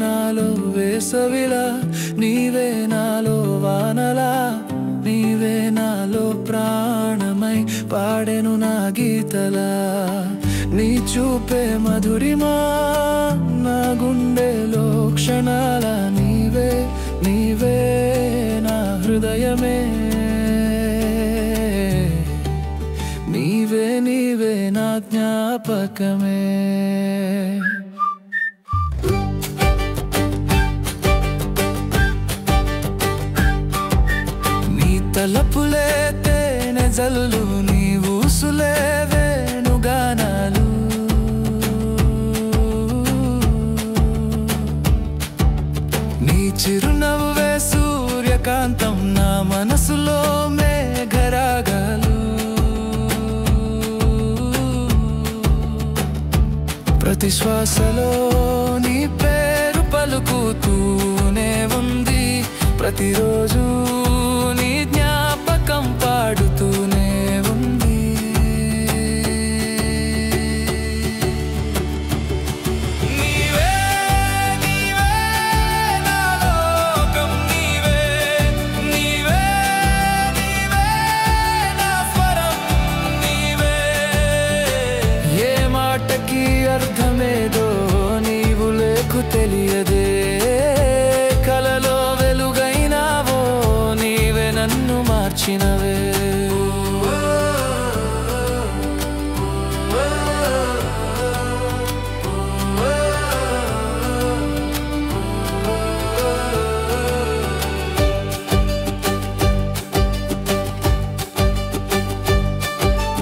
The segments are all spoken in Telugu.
నాలో వేసవిలా, నీవే నాలో వానలా, నీవే నాలో ప్రాణమై పాడెను నా గీతలా. నీ చూపే మధురిమా నా గుండెలో క్షణాల, నీవే నీవే నా హృదయమే, నీవే నీవే నా జ్ఞాపకమే. నీ తలపులే తేనె జల్లు, నీ ఊసులే వేణుగానాలు, నీ చిరునవ్వే సూర్యకాంతం, నా మనసులో మేఘరాగాలు. ప్రతి శ్వాసలో నీ పేరు పలుకుతూనే ఉంది, ప్రతిరోజు నీ జ్ఞాపకం పాడుతూనే ఉంది. నీవే నీవే నా లోకం, నీవే నీవే నీవే నా స్వరం, నీవే. ఏ మాటకి అర్థమేదో నీవు లేకు తెలియదే, కలలో వెలుగైనావో నీవే నన్ను మార్చినవే.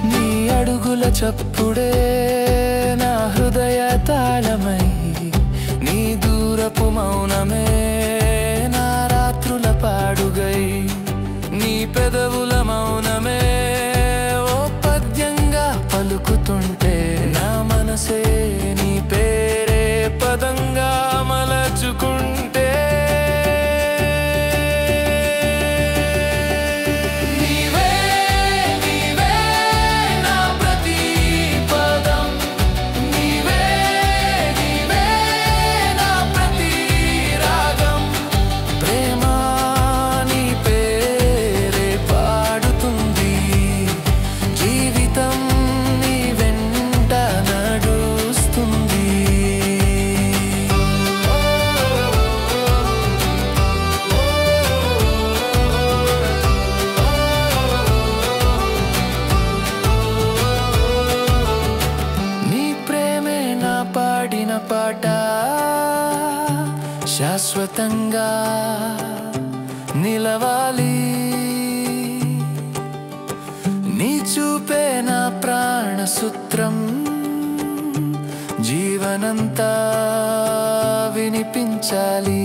నీ అడుగుల చప్పుడే నా హృదయ తాళమై, నీ దూరపు మౌనమే నా రాత్రుల పాడుగై, నీ పెదవుల మౌనమే ఓ పద్యంగా పలుకుతుంటే, నా మనసే నీ పేరే పదంగా మలచుకుంటే. నీవే నీవే నా ప్రతి పదం, నీవే నీవే నా ప్రతి రాగం. ప్రేమ నీ పేరే పాడుతుంది, జీవితం నీ వెంట నడుస్తుంది. నీ ప్రేమే నా పాడిన పాట, శాశ్వతంగా నిలవాలి. నీ చూపే నా ప్రాణ సూత్రం, జీవనంతా వినిపించాలి.